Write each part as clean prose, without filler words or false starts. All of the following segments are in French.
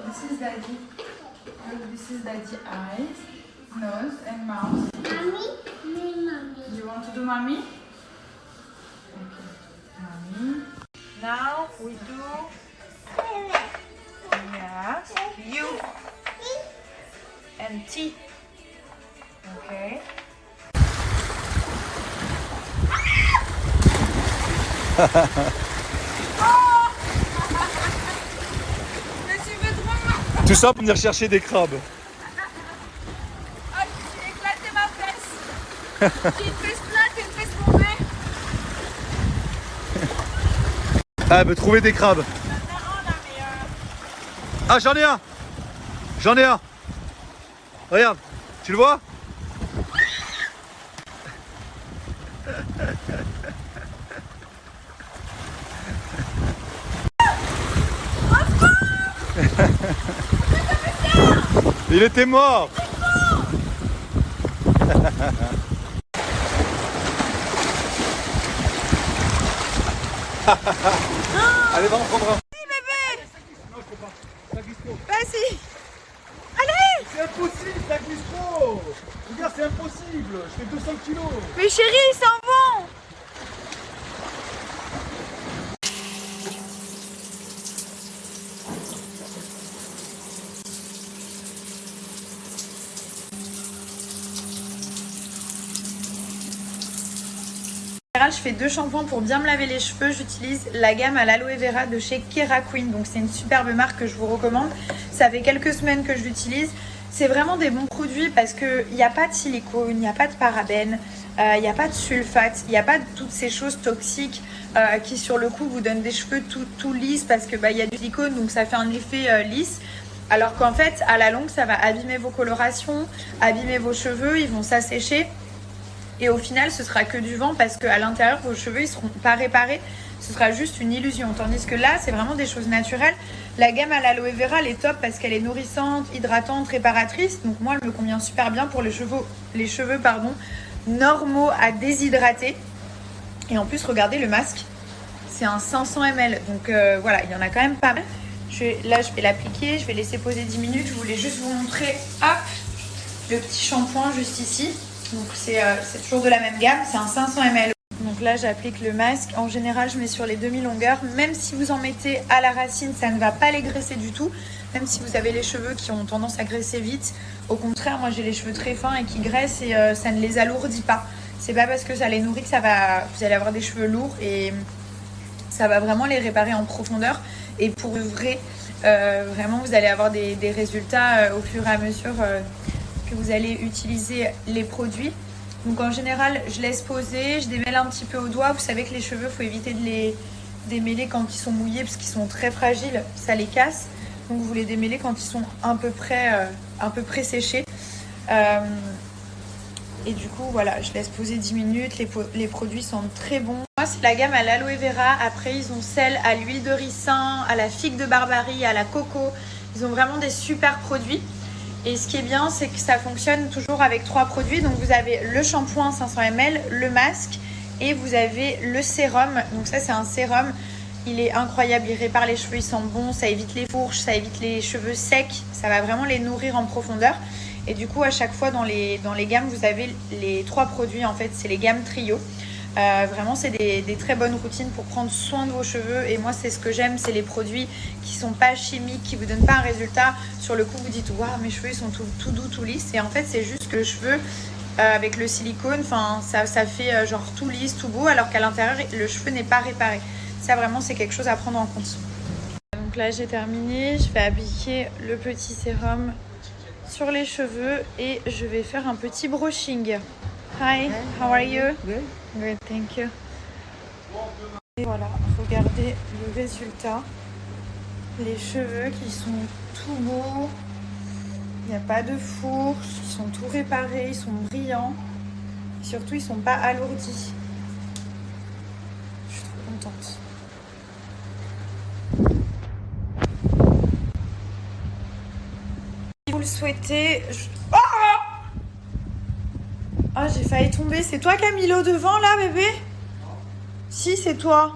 This is daddy. Look, this is daddy eyes, nose and mouth. Mommy. You want to do mommy? Okay. Mommy. Now we do yes, U and T. Okay. Tout ça pour venir chercher des crabes. Oh, j'ai éclaté ma fesse. J'ai une fesse plate et une fesse bombée. Ah, elle veut trouver des crabes. Ah, j'en ai un. J'en ai un. Regarde, tu le vois? Il était mort. Allez, va en prendre un. Oui, bébé. Vas-y. Allez. C'est impossible, ça glisse trop. Regarde, c'est impossible. Je fais 200 kilos. Mais chérie, ils s'en vont. Je fais 2 shampoings pour bien me laver les cheveux. J'utilise la gamme à l'aloe vera de chez Keraqueen. Donc c'est une superbe marque que je vous recommande. Ça fait quelques semaines que je l'utilise. C'est vraiment des bons produits parce qu'il n'y a pas de silicone, il n'y a pas de parabènes, il n'y a pas de sulfate, il n'y a pas de toutes ces choses toxiques qui sur le coup vous donnent des cheveux tout lisses parce que y a du silicone donc ça fait un effet lisse. Alors qu'en fait à la longue ça va abîmer vos colorations, abîmer vos cheveux, ils vont s'assécher. Et au final, ce sera que du vent parce qu'à l'intérieur, vos cheveux, ils seront pas réparés. Ce sera juste une illusion. Tandis que là, c'est vraiment des choses naturelles. La gamme à l'aloe vera, elle est top parce qu'elle est nourrissante, hydratante, réparatrice. Donc moi, elle me convient super bien pour les cheveux normaux à déshydrater. Et en plus, regardez le masque. C'est un 500 ml. Donc voilà, il y en a quand même pas mal. Là, je vais l'appliquer. Je vais laisser poser 10 minutes. Je voulais juste vous montrer, hop, le petit shampoing juste ici. Donc c'est toujours de la même gamme, c'est un 500 ml. Donc là j'applique le masque, en général je mets sur les demi-longueurs. Même si vous en mettez à la racine, ça ne va pas les graisser du tout. Même si vous avez les cheveux qui ont tendance à graisser vite. Au contraire, moi j'ai les cheveux très fins et qui graissent et ça ne les alourdit pas. C'est pas parce que ça les nourrit que vous allez avoir des cheveux lourds et ça va vraiment les réparer en profondeur. Et pour vrai, vraiment vous allez avoir des résultats au fur et à mesure que vous allez utiliser les produits. Donc en général, je laisse poser, je démêle un petit peu au doigt. Vous savez que les cheveux, il faut éviter de les démêler quand ils sont mouillés parce qu'ils sont très fragiles, ça les casse. Donc vous les démêlez quand ils sont à peu près séchés. Et du coup, voilà, je laisse poser 10 minutes. Les produits sont très bons. Moi, c'est la gamme à l'aloe vera. Après, ils ont celle à l'huile de ricin, à la figue de Barbarie, à la coco. Ils ont vraiment des super produits. Et ce qui est bien, c'est que ça fonctionne toujours avec 3 produits. Donc vous avez le shampoing 500 ml, le masque et vous avez le sérum. Donc ça, c'est un sérum. Il est incroyable, il répare les cheveux, il sent bon, ça évite les fourches, ça évite les cheveux secs. Ça va vraiment les nourrir en profondeur. Et du coup, à chaque fois dans les gammes, vous avez les 3 produits. En fait, c'est les gammes trio. Vraiment, c'est des très bonnes routines pour prendre soin de vos cheveux. Et moi, c'est ce que j'aime, c'est les produits qui sont pas chimiques, qui vous donnent pas un résultat. Sur le coup, vous dites, waouh, mes cheveux, ils sont tout doux, tout lisses. Et en fait, c'est juste que le cheveu, avec le silicone, ça fait genre tout lisse, tout beau, alors qu'à l'intérieur, le cheveu n'est pas réparé. Ça, vraiment, c'est quelque chose à prendre en compte. Donc là, j'ai terminé. Je vais appliquer le petit sérum sur les cheveux et je vais faire un petit brushing. Hi, how are you? Good. Good, thank you. Et voilà, regardez le résultat. Les cheveux qui sont tout beaux. Il n'y a pas de fourche. Ils sont tout réparés, ils sont brillants. Et surtout, ils ne sont pas alourdis. Je suis trop contente. Si vous le souhaitez... Ah, j'ai failli tomber. C'est toi qui as mis l'eau devant là, bébé? Si, c'est toi.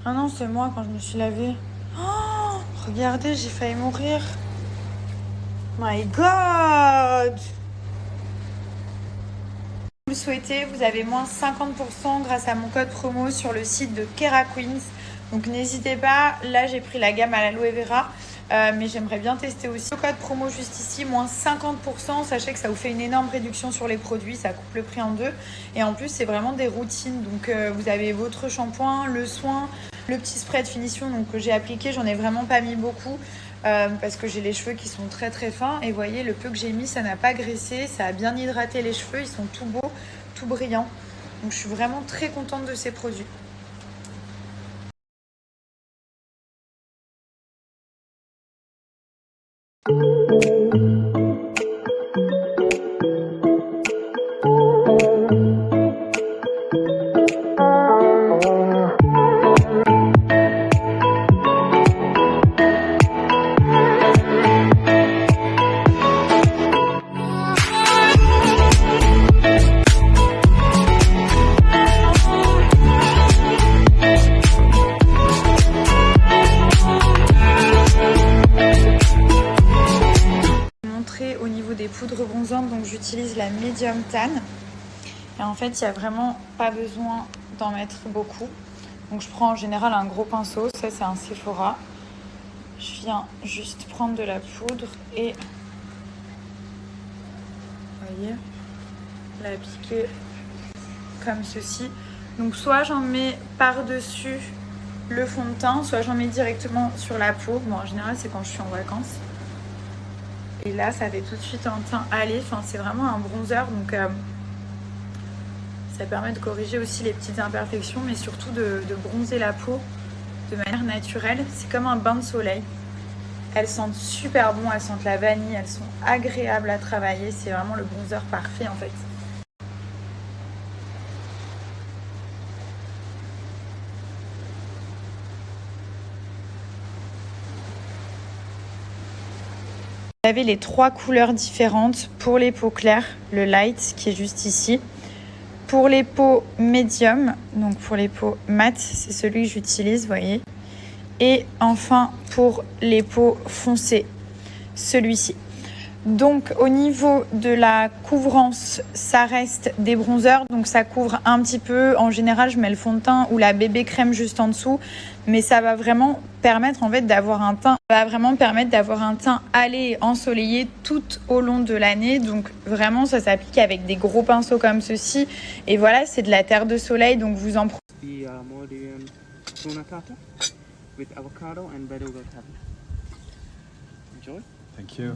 Ah non, c'est moi quand je me suis lavée. Oh, Regardez, j'ai failli mourir. My God! Si vous le souhaitez, vous avez moins 50% grâce à mon code promo sur le site de Kera Queens. Donc n'hésitez pas, là j'ai pris la gamme à l'aloe vera, mais j'aimerais bien tester aussi. Le code promo juste ici, moins 50%, sachez que ça vous fait une énorme réduction sur les produits, ça coupe le prix en deux. Et en plus c'est vraiment des routines, donc vous avez votre shampoing, le soin, le petit spray de finition donc, que j'ai appliqué, j'en ai vraiment pas mis beaucoup. Parce que j'ai les cheveux qui sont très très fins et vous voyez le peu que j'ai mis ça n'a pas graissé, ça a bien hydraté les cheveux, ils sont tout beaux, tout brillants, donc je suis vraiment très contente de ces produits. Au niveau des poudres bronzantes, donc j'utilise la Medium Tan et en fait il n'y a vraiment pas besoin d'en mettre beaucoup, donc je prends en général un gros pinceau, ça c'est un Sephora, je viens juste prendre de la poudre et vous voyez l'appliquer comme ceci, donc soit j'en mets par dessus le fond de teint, soit j'en mets directement sur la peau, bon en général c'est quand je suis en vacances. Et là, ça fait tout de suite un teint hâlé. Enfin, c'est vraiment un bronzer. Donc, ça permet de corriger aussi les petites imperfections, mais surtout de bronzer la peau de manière naturelle. C'est comme un bain de soleil. Elles sentent super bon. Elles sentent la vanille. Elles sont agréables à travailler. C'est vraiment le bronzer parfait, en fait. Vous avez les 3 couleurs différentes pour les peaux claires, le light qui est juste ici. Pour les peaux médium, donc pour les peaux mat, c'est celui que j'utilise, vous voyez. Et enfin pour les peaux foncées, celui-ci. Donc au niveau de la couvrance, ça reste des bronzers, donc ça couvre un petit peu. En général, je mets le fond de teint ou la bébé crème juste en dessous, mais ça va vraiment permettre en fait d'avoir un teint, hâlé et ensoleillé tout au long de l'année. Donc vraiment, ça s'applique avec des gros pinceaux comme ceci. Et voilà, c'est de la terre de soleil, donc vous en prenez. Thank you.